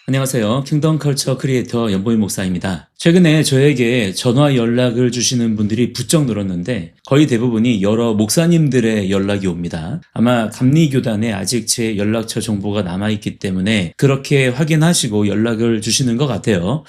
안녕하세요. 킹덤 컬처 크리에이터 연보임 목사입니다. 최근에 저에게 전화 연락을 주시는 분들이 부쩍 늘었는데 거의 대부분이 여러 목사님들의 연락이 옵니다. 아마 감리교단에 아직 제 연락처 정보가 남아있기 때문에 그렇게 확인하시고 연락을 주시는 것 같아요.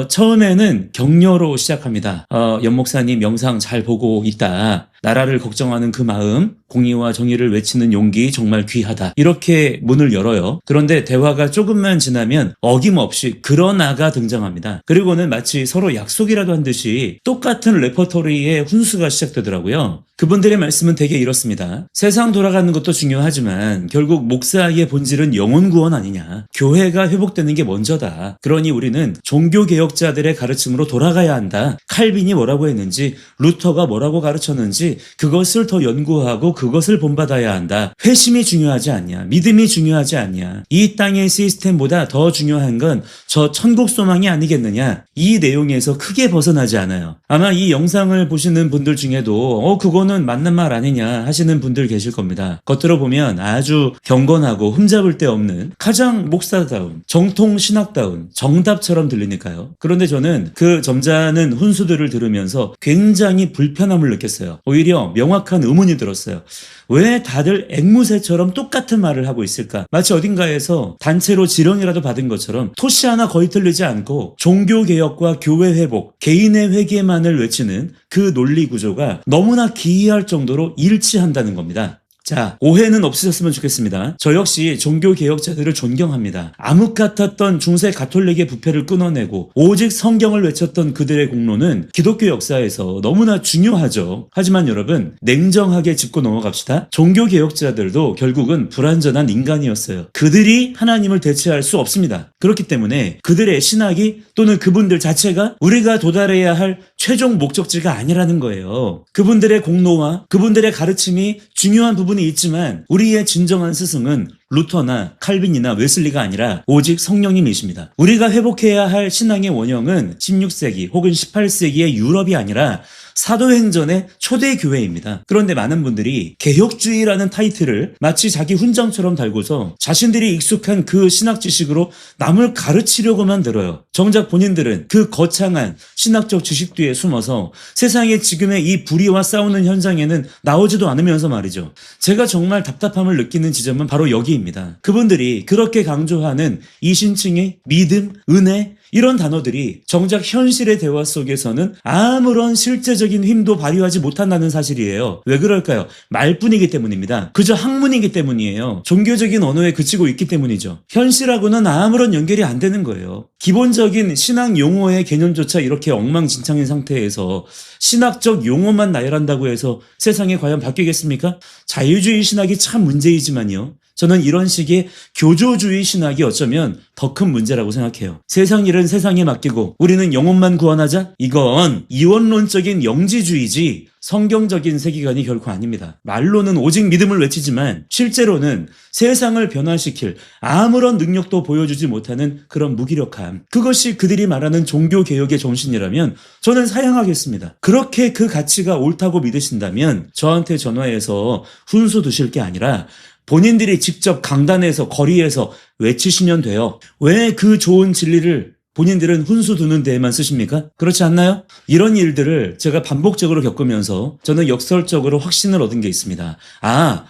처음에는 격려로 시작합니다. 연 목사님 영상 잘 보고 있다. 나라를 걱정하는 그 마음, 공의와 정의를 외치는 용기 정말 귀하다. 이렇게 문을 열어요. 그런데 대화가 조금만 지나면 어김없이 그러나가 등장합니다. 그리고는 마치 서로 약속이라도 한 듯이 똑같은 레퍼토리의 훈수가 시작되더라고요. 그분들의 말씀은 되게 이렇습니다. 세상 돌아가는 것도 중요하지만 결국 목사의 본질은 영혼 구원 아니냐. 교회가 회복되는 게 먼저다. 그러니 우리는 종교개혁자들의 가르침으로 돌아가야 한다. 칼빈이 뭐라고 했는지, 루터가 뭐라고 가르쳤는지 그것을 더 연구하고 그것을 본받아야 한다. 회심이 중요하지 않냐. 믿음이 중요하지 않냐. 이 땅의 시스템보다 더 중요한 건 저 천국 소망이 아니겠느냐. 이 내용에서 크게 벗어나지 않아요. 아마 이 영상을 보시는 분들 중에도 그거는 맞는 말 아니냐 하시는 분들 계실 겁니다. 겉으로 보면 아주 경건하고 흠잡을 데 없는 가장 목사다운 정통 신학다운 정답처럼 들리니까요. 그런데 저는 그 점잖은 훈수들을 들으면서 굉장히 불편함을 느꼈어요. 오히려 명확한 의문이 들었어요. 왜 다들 앵무새처럼 똑같은 말을 하고 있을까? 마치 어딘가에서 단체로 지령이라도 받은 것처럼 토시 하나 거의 틀리지 않고 종교개혁과 교회 회복, 개인의 회개만을 외치는 그 논리 구조가 너무나 기이할 정도로 일치한다는 겁니다. 자, 오해는 없으셨으면 좋겠습니다. 저 역시 종교개혁자들을 존경합니다. 암흑 같았던 중세 가톨릭의 부패를 끊어내고 오직 성경을 외쳤던 그들의 공로는 기독교 역사에서 너무나 중요하죠. 하지만 여러분, 냉정하게 짚고 넘어갑시다. 종교개혁자들도 결국은 불완전한 인간이었어요. 그들이 하나님을 대체할 수 없습니다. 그렇기 때문에 그들의 신학이 또는 그분들 자체가 우리가 도달해야 할 최종 목적지가 아니라는 거예요. 그분들의 공로와 그분들의 가르침이 중요한 부분이 있지만 우리의 진정한 스승은 루터나 칼빈이나 웨슬리가 아니라 오직 성령님이십니다. 우리가 회복해야 할 신앙의 원형은 16세기 혹은 18세기의 유럽이 아니라 사도행전의 초대 교회입니다. 그런데 많은 분들이 개혁주의라는 타이틀을 마치 자기 훈장처럼 달고서 자신들이 익숙한 그 신학 지식으로 남을 가르치려고만 들어요. 정작 본인들은 그 거창한 신학적 지식 뒤에 숨어서 세상의 지금의 이 불의와 싸우는 현장에는 나오지도 않으면서 말이죠. 제가 정말 답답함을 느끼는 지점은 바로 여기입니다. 그분들이 그렇게 강조하는 이신층의 믿음, 은혜, 이런 단어들이 정작 현실의 대화 속에서는 아무런 실제적인 힘도 발휘하지 못한다는 사실이에요. 왜 그럴까요? 말뿐이기 때문입니다. 그저 학문이기 때문이에요. 종교적인 언어에 그치고 있기 때문이죠. 현실하고는 아무런 연결이 안 되는 거예요. 기본적인 신앙 용어의 개념조차 이렇게 엉망진창인 상태에서 신학적 용어만 나열한다고 해서 세상이 과연 바뀌겠습니까? 자유주의 신학이 참 문제이지만요. 저는 이런 식의 교조주의 신학이 어쩌면 더 큰 문제라고 생각해요. 세상 일은 세상에 맡기고 우리는 영혼만 구원하자? 이건 이원론적인 영지주의지 성경적인 세계관이 결코 아닙니다. 말로는 오직 믿음을 외치지만 실제로는 세상을 변화시킬 아무런 능력도 보여주지 못하는 그런 무기력함. 그것이 그들이 말하는 종교개혁의 정신이라면 저는 사양하겠습니다. 그렇게 그 가치가 옳다고 믿으신다면 저한테 전화해서 훈수 두실 게 아니라 본인들이 직접 강단에서 거리에서 외치시면 돼요. 왜 그 좋은 진리를 본인들은 훈수 두는 데에만 쓰십니까? 그렇지 않나요? 이런 일들을 제가 반복적으로 겪으면서 저는 역설적으로 확신을 얻은 게 있습니다.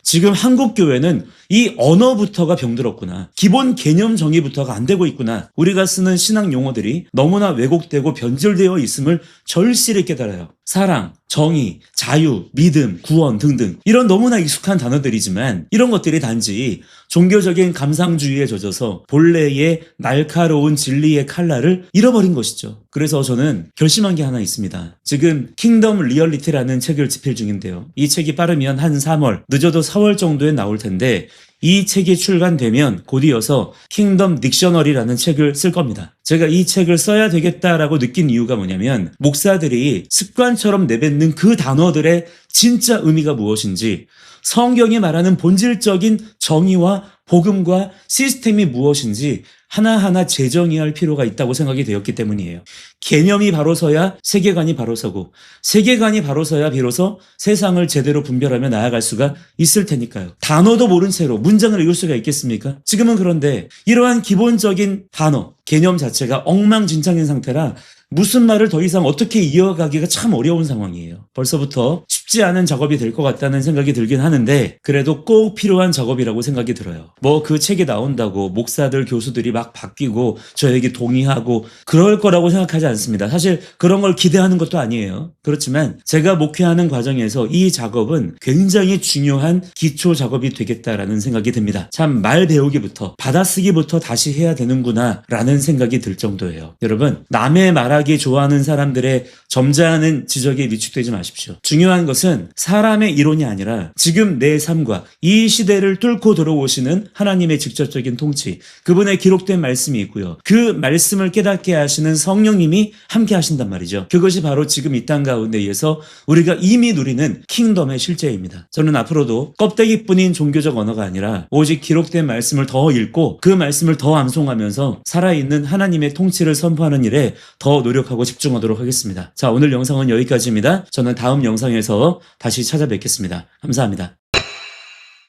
지금 한국 교회는 이 언어부터가 병들었구나. 기본 개념 정의부터가 안 되고 있구나. 우리가 쓰는 신학 용어들이 너무나 왜곡되고 변질되어 있음을 절실히 깨달아요. 사랑, 정의, 자유, 믿음, 구원 등등 이런 너무나 익숙한 단어들이지만 이런 것들이 단지 종교적인 감상주의에 젖어서 본래의 날카로운 진리의 칼날을 잃어버린 것이죠. 그래서 저는 결심한 게 하나 있습니다. 지금 킹덤 리얼리티라는 책을 집필 중인데요. 이 책이 빠르면 한 3월, 늦어도 4월 정도에 나올 텐데 이 책이 출간되면 곧 이어서 킹덤 딕셔너리라는 책을 쓸 겁니다. 제가 이 책을 써야 되겠다라고 느낀 이유가 뭐냐면 목사들이 습관처럼 내뱉는 그 단어들의 진짜 의미가 무엇인지 성경이 말하는 본질적인 정의와 복음과 시스템이 무엇인지 하나하나 재정의할 필요가 있다고 생각이 되었기 때문이에요. 개념이 바로 서야 세계관이 바로 서고, 세계관이 바로 서야 비로소 세상을 제대로 분별하며 나아갈 수가 있을 테니까요. 단어도 모른 채로 문장을 읽을 수가 있겠습니까? 지금은 그런데 이러한 기본적인 단어, 개념 자체가 엉망진창인 상태라 무슨 말을 더 이상 어떻게 이어가기가 참 어려운 상황이에요. 벌써부터 쉽지 않은 작업이 될 것 같다는 생각이 들긴 하는데 그래도 꼭 필요한 작업이라고 생각이 들어요. 뭐 그 책이 나온다고 목사들, 교수들이 막 바뀌고 저에게 동의하고 그럴 거라고 생각하지 않습니다. 사실 그런 걸 기대하는 것도 아니에요. 그렇지만 제가 목회하는 과정에서 이 작업은 굉장히 중요한 기초 작업이 되겠다라는 생각이 듭니다. 참 말 배우기부터 받아쓰기부터 다시 해야 되는구나 라는 생각이 들 정도예요. 여러분, 남의 말하기 좋아하는 사람들의 점잖은 지적에 위축되지 마십시오. 중요한 것은 사람의 이론이 아니라 지금 내 삶과 이 시대를 뚫고 들어오시는 하나님의 직접적인 통치, 그분의 기록된 말씀이 있고요. 그 말씀을 깨닫게 하시는 성령님이 함께 하신단 말이죠. 그것이 바로 지금 이 땅 가운데에서 우리가 이미 누리는 킹덤의 실제입니다. 저는 앞으로도 껍데기뿐인 종교적 언어가 아니라 오직 기록된 말씀을 더 읽고 그 말씀을 더 암송하면서 살아있는 하나님의 통치를 선포하는 일에 더 노력하고 집중하도록 하겠습니다. 자, 오늘 영상은 여기까지입니다. 저는 다음 영상에서 다시 찾아뵙겠습니다. 감사합니다.